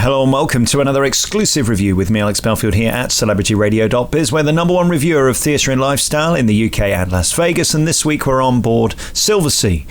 Hello and welcome to another exclusive review with me, Alex Belfield, here at celebrityradio.biz. We're the number one reviewer of theatre and lifestyle in the UK and Las Vegas, and this week we're on board Silversea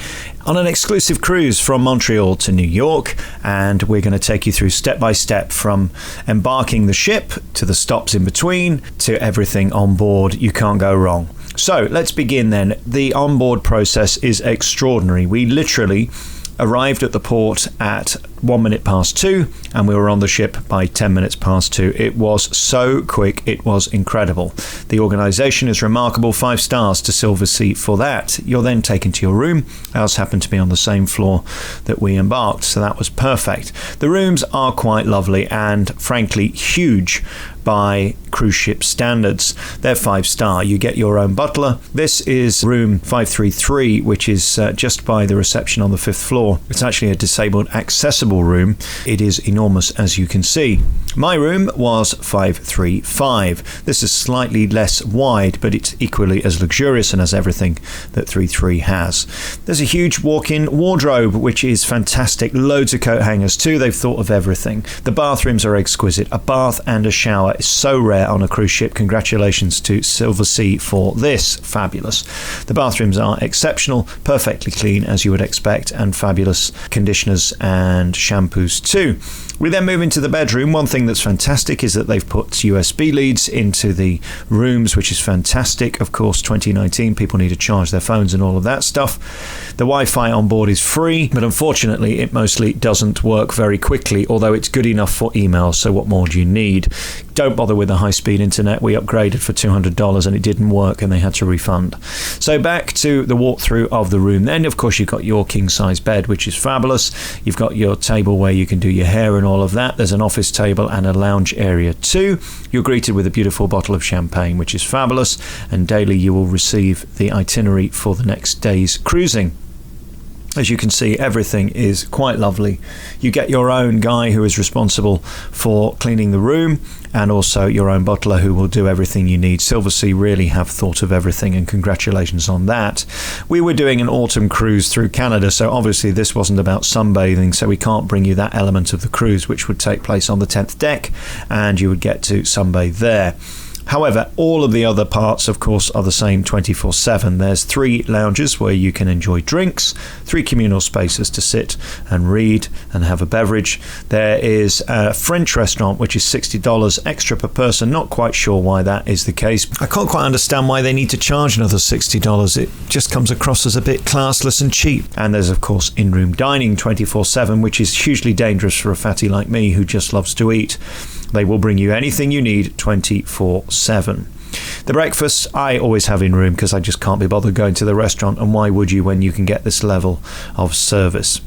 on an exclusive cruise from Montreal to New York, and we're going to take you through step by step from embarking the ship to the stops in between to everything on board. You can't go wrong. So let's begin then. The onboard process is extraordinary. We literally arrived at the port at 2:01, and we were on the ship by 2:10. It was so quick, it was incredible. The organisation is remarkable, 5 stars to Silversea for that. You're then taken to your room. Ours happened to be on the same floor that we embarked, so that was perfect. The rooms are quite lovely and frankly huge by cruise ship standards. They're 5-star. You get your own butler. This is room 533, which is just by the reception on the 5th floor. It's actually a disabled accessible room. It is enormous, as you can see. My room was 535. This is slightly less wide, but it's equally as luxurious and has everything that 33 has. There's a huge walk-in wardrobe, which is fantastic. Loads of coat hangers too. They've thought of everything. The bathrooms are exquisite. A bath and a shower is so rare on a cruise ship. Congratulations to Silversea for this. Fabulous. The bathrooms are exceptional, perfectly clean as you would expect, and fabulous conditioners and shampoos too. We then move into the bedroom. One thing that's fantastic is that they've put USB leads into the rooms, which is fantastic. Of course, 2019, people need to charge their phones and all of that stuff. The Wi-Fi on board is free, but unfortunately, it mostly doesn't work very quickly, although it's good enough for emails, so what more do you need? Don't bother with the high-speed internet. We upgraded for $200 and it didn't work and they had to refund. So back to the walkthrough of the room. Then, of course, you've got your king-size bed, which is fabulous. You've got your table where you can do your hair and all of that. There's an office table and a lounge area too. You're greeted with a beautiful bottle of champagne, which is fabulous, and daily you will receive the itinerary for the next day's cruising. As you can see, everything is quite lovely. You get your own guy who is responsible for cleaning the room, and also your own butler who will do everything you need. Silversea really have thought of everything, and congratulations on that. We were doing an autumn cruise through Canada, so obviously this wasn't about sunbathing, so we can't bring you that element of the cruise, which would take place on the 10th deck, and you would get to sunbathe there. However, all of the other parts, of course, are the same 24/7. There's 3 lounges where you can enjoy drinks, 3 communal spaces to sit and read and have a beverage. There is a French restaurant, which is $60 extra per person. Not quite sure why that is the case. I can't quite understand why they need to charge another $60. It just comes across as a bit classless and cheap. And there's, of course, in-room dining 24/7, which is hugely dangerous for a fatty like me who just loves to eat. They will bring you anything you need 24/7. The breakfast I always have in room because I just can't be bothered going to the restaurant, and why would you when you can get this level of service?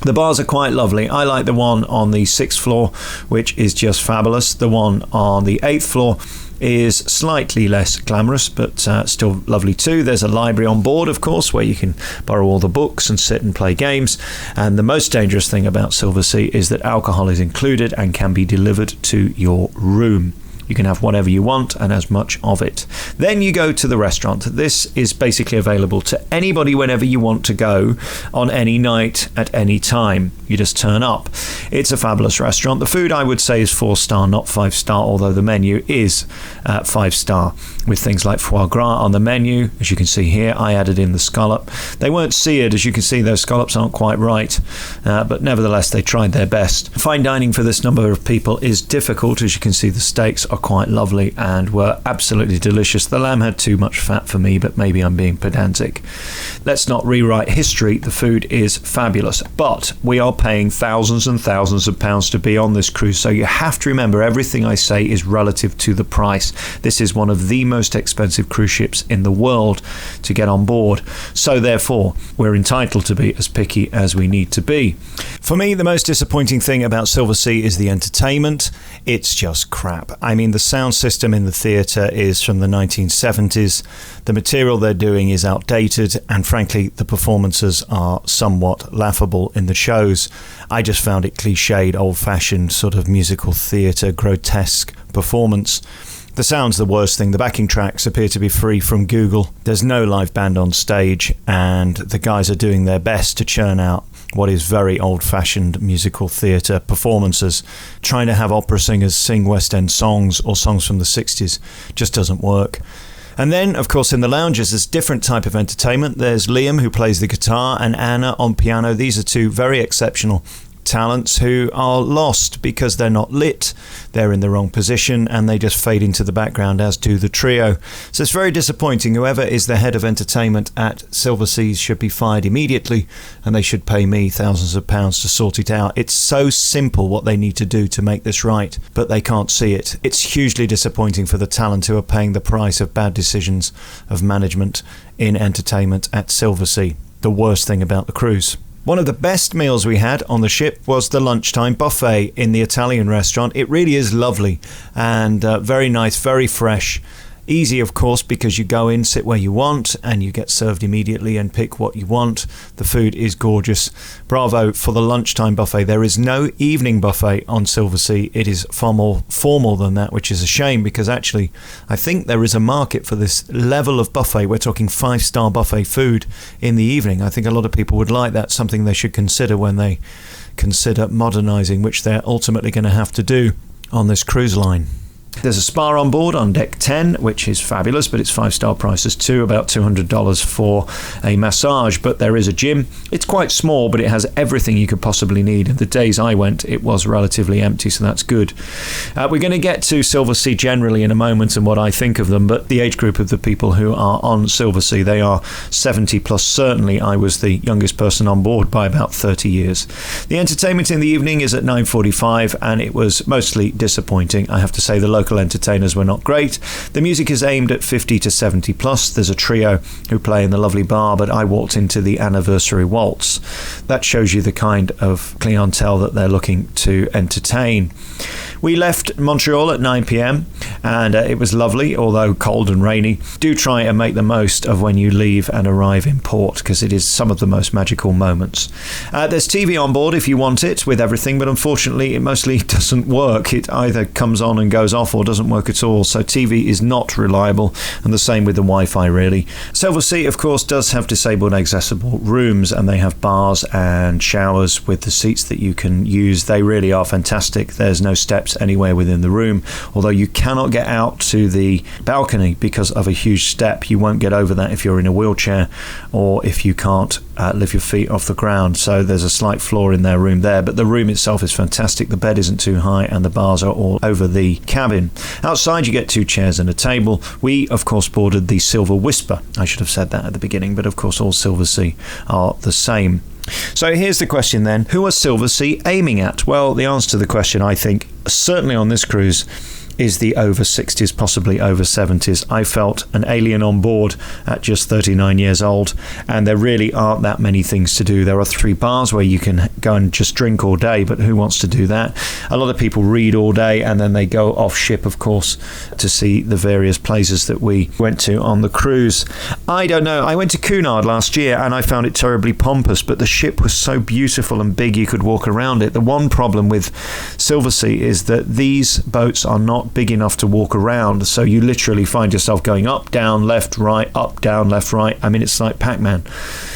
The bars are quite lovely. I like the one on the 6th floor, which is just fabulous. The one on the 8th floor is slightly less glamorous, but still lovely too. There's a library on board, of course, where you can borrow all the books and sit and play games. And the most dangerous thing about Silversea is that alcohol is included and can be delivered to your room. You can have whatever you want and as much of it. Then you go to the restaurant. This is basically available to anybody whenever you want to go on any night at any time. You just turn up. It's a fabulous restaurant. The food, I would say, is 4-star, not 5-star, although the menu is 5-star, with things like foie gras on the menu. As you can see here, I added in the scallop. They weren't seared. As you can see, those scallops aren't quite right, but nevertheless, they tried their best. Fine dining for this number of people is difficult. As you can see, the steaks are quite lovely and were absolutely delicious. The lamb had too much fat for me, but maybe I'm being pedantic. Let's not rewrite history. The food is fabulous, but we are paying thousands and thousands of pounds to be on this cruise, so you have to remember everything I say is relative to the price. This is one of the most expensive cruise ships in the world to get on board, so therefore we're entitled to be as picky as we need to be. For me, the most disappointing thing about Silversea is the entertainment. It's just crap. I mean, the sound system in the theatre is from the 1970s. The material they're doing is outdated, and frankly, the performances are somewhat laughable in the shows. I just found it cliched, old-fashioned sort of musical theatre, grotesque performance. The sound's the worst thing. The backing tracks appear to be free from Google. There's no live band on stage, and the guys are doing their best to churn out what is very old-fashioned musical theatre performances. Trying to have opera singers sing West End songs or songs from the 60s just doesn't work. And then, of course, in the lounges, there's different type of entertainment. There's Liam, who plays the guitar, and Anna on piano. These are two very exceptional talents who are lost because they're not lit, they're in the wrong position, and they just fade into the background, as do the trio. So it's very disappointing. Whoever is the head of entertainment at Silver Seas should be fired immediately, and they should pay me thousands of pounds to sort it out. It's so simple what they need to do to make this right, but they can't see it. It's hugely disappointing for the talent who are paying the price of bad decisions of management in entertainment at Silver Sea. The worst thing about the cruise. One of the best meals we had on the ship was the lunchtime buffet in the Italian restaurant. It really is lovely and very nice, very fresh. Easy, of course, because you go in, sit where you want, and you get served immediately and pick what you want. The food is gorgeous. Bravo for the lunchtime buffet. There is no evening buffet on Silver Sea. It is far more formal than that, which is a shame, because actually I think there is a market for this level of buffet. We're talking 5-star buffet food in the evening. I think a lot of people would like that, something they should consider when they consider modernising, which they're ultimately going to have to do on this cruise line. There's a spa on board on deck 10, which is fabulous, but it's 5-star prices too, about $200 for a massage. But there is a gym. It's quite small, but it has everything you could possibly need. And the days I went, it was relatively empty, so that's good. We're going to get to Silver Sea generally in a moment and what I think of them, but the age group of the people who are on Silver Sea, they are 70 plus. Certainly, I was the youngest person on board by about 30 years. The entertainment in the evening is at 9:45, and it was mostly disappointing. I have to say the local entertainers were not great. The music is aimed at 50 to 70 plus. There's a trio who play in the lovely bar, but I walked into the anniversary waltz. That shows you the kind of clientele that they're looking to entertain. We left Montreal at 9 p.m. and it was lovely, although cold and rainy. Do try and make the most of when you leave and arrive in port, because it is some of the most magical moments. There's TV on board if you want it with everything, but unfortunately it mostly doesn't work. It either comes on and goes off or doesn't work at all, so TV is not reliable, and the same with the Wi-Fi really. Silver Sea, of course, does have disabled accessible rooms, and they have bars and showers with the seats that you can use. They really are fantastic. There's no steps anywhere within the room, although you cannot get out to the balcony because of a huge step. You won't get over that if you're in a wheelchair or if you can't lift your feet off the ground, so there's a slight flaw in their room there, but the room itself is fantastic. The bed isn't too high and the bars are all over the cabin. Outside you get 2 chairs and a table. We of course boarded the Silver Whisper. I should have said that at the beginning, but of course all Silver Sea are the same. So here's the question then, who are Silver Sea aiming at? Well, the answer to the question, I think, certainly on this cruise, is the over 60s, possibly over 70s. I felt an alien on board at just 39 years old, and there really aren't that many things to do. There are 3 bars where you can go and just drink all day, but who wants to do that? A lot of people read all day, and then they go off ship, of course, to see the various places that we went to on the cruise. I don't know. I went to Cunard last year, and I found it terribly pompous, but the ship was so beautiful and big you could walk around it. The one problem with Silver Sea is that these boats are not big enough to walk around, so you literally find yourself going up, down, left, right, up, down, left, right. I mean, it's like Pac-Man.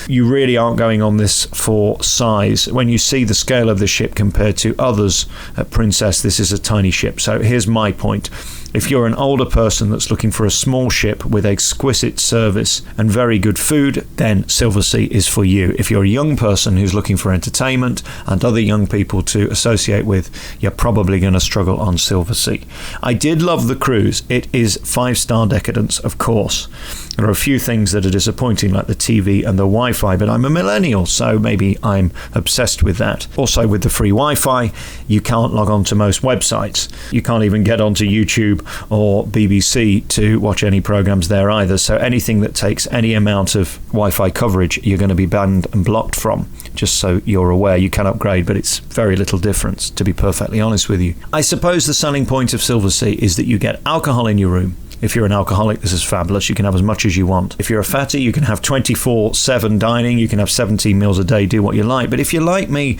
You really aren't going on this for size. When you see the scale of the ship compared to others at Princess, this is a tiny ship. So here's my point. If you're an older person that's looking for a small ship with exquisite service and very good food, then Silver Sea is for you. If you're a young person who's looking for entertainment and other young people to associate with, you're probably going to struggle on Silver Sea. I did love the cruise. It is 5-star decadence, of course. There are a few things that are disappointing, like the TV and the Wi-Fi, but I'm a millennial, so maybe I'm obsessed with that. Also, with the free Wi-Fi, you can't log on to most websites. You can't even get onto YouTube or BBC to watch any programs there either. So anything that takes any amount of Wi-Fi coverage, you're going to be banned and blocked from. Just so you're aware, you can upgrade, but it's very little difference, to be perfectly honest with you. I suppose the selling point of Silver Sea is that you get alcohol in your room. If you're an alcoholic, this is fabulous. You can have as much as you want. If you're a fatty, you can have 24/7 dining. You can have 17 meals a day, do what you like. But if you're like me,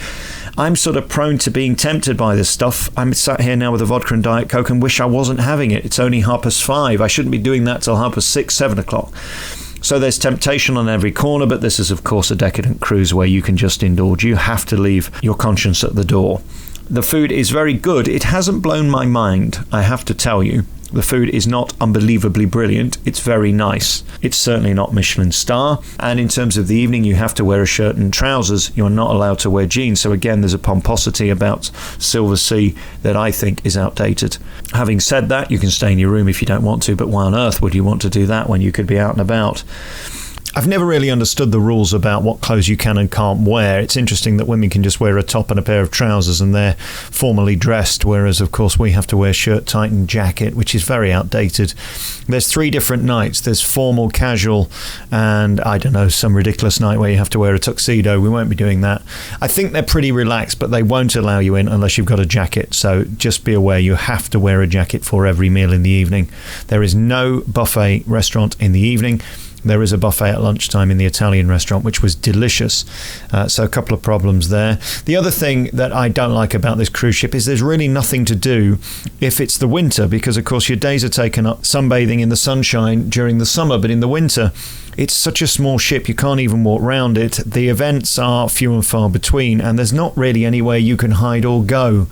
I'm sort of prone to being tempted by this stuff. I'm sat here now with a vodka and Diet Coke and wish I wasn't having it. It's only 5:30. I shouldn't be doing that till 6:30, 7 o'clock. So there's temptation on every corner, but this is of course a decadent cruise where you can just indulge. You have to leave your conscience at the door. The food is very good. It hasn't blown my mind, I have to tell you. The food is not unbelievably brilliant. It's very nice. It's certainly not Michelin star. And in terms of the evening, you have to wear a shirt and trousers. You're not allowed to wear jeans. So again, there's a pomposity about Silversea that I think is outdated. Having said that, you can stay in your room if you don't want to, but why on earth would you want to do that when you could be out and about? I've never really understood the rules about what clothes you can and can't wear. It's interesting that women can just wear a top and a pair of trousers and they're formally dressed, whereas, of course, we have to wear shirt, tie and jacket, which is very outdated. There's 3 different nights. There's formal, casual, and, I don't know, some ridiculous night where you have to wear a tuxedo. We won't be doing that. I think they're pretty relaxed, but they won't allow you in unless you've got a jacket. So just be aware you have to wear a jacket for every meal in the evening. There is no buffet restaurant in the evening. There is a buffet at lunchtime in the Italian restaurant, which was delicious. So a couple of problems there. The other thing that I don't like about this cruise ship is there's really nothing to do if it's the winter, because, of course, your days are taken up sunbathing in the sunshine during the summer. But in the winter, it's such a small ship, you can't even walk round it. The events are few and far between, and there's not really anywhere you can hide or go.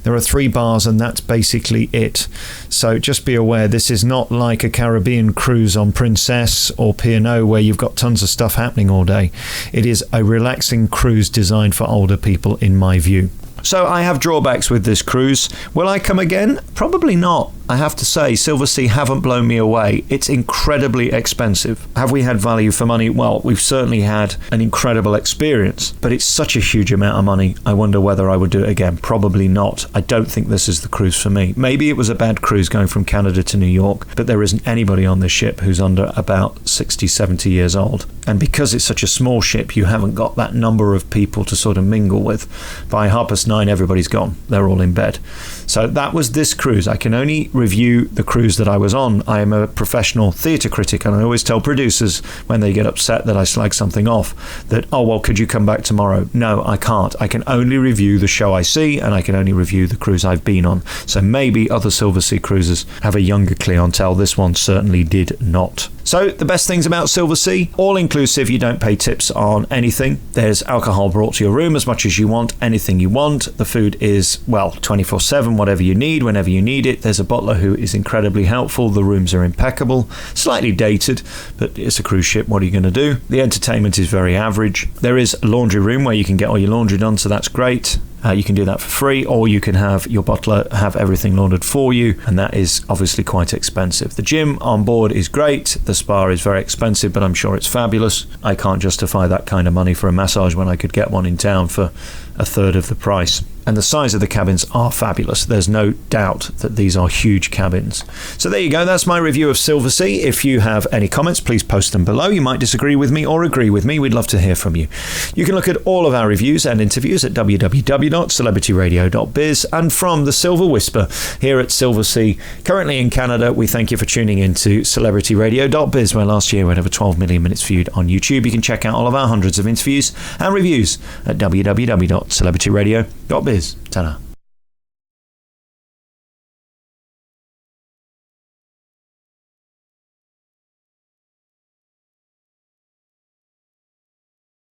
There are 3 bars, and that's basically it. So just be aware, this is not like a Caribbean cruise on Princess or P&O where you've got tons of stuff happening all day. It is a relaxing cruise designed for older people, in my view. So I have drawbacks with this cruise. Will I come again? Probably not. I have to say, Silversea haven't blown me away. It's incredibly expensive. Have we had value for money? Well, we've certainly had an incredible experience, but it's such a huge amount of money. I wonder whether I would do it again. Probably not. I don't think this is the cruise for me. Maybe it was a bad cruise going from Canada to New York, but there isn't anybody on this ship who's under about 60, 70 years old. And because it's such a small ship, you haven't got that number of people to sort of mingle with. By 9:30, everybody's gone. They're all in bed. So that was this cruise. I can only review the cruise that I was on. I am a professional theatre critic, and I always tell producers when they get upset that I slag something off that, oh, well, could you come back tomorrow? No, I can't. I can only review the show I see, and I can only review the cruise I've been on. So maybe other Silversea cruises have a younger clientele. This one certainly did not. So the best things about Silversea, all inclusive, you don't pay tips on anything. There's alcohol brought to your room as much as you want, anything you want. The food is, well, 24/7, whatever you need, whenever you need it. There's a butler who is incredibly helpful. The rooms are impeccable, slightly dated, but it's a cruise ship. What are you going to do? The entertainment is very average. There is a laundry room where you can get all your laundry done, so that's great. You can do that for free, or you can have your butler have everything laundered for you, and that is obviously quite expensive. The gym on board is great. The spa is very expensive, but I'm sure it's fabulous. I can't justify that kind of money for a massage when I could get one in town for a third of the price. And the size of the cabins are fabulous. There's no doubt that these are huge cabins. So there you go. That's my review of Silversea. If you have any comments, please post them below. You might disagree with me or agree with me. We'd love to hear from you. You can look at all of our reviews and interviews at www.celebrityradio.biz. And from the Silver Whisper here at Silversea, currently in Canada, we thank you for tuning in to celebrityradio.biz, where last year we had over 12 million minutes viewed on YouTube. You can check out all of our hundreds of interviews and reviews at www.celebrityradio.biz. Ta-da.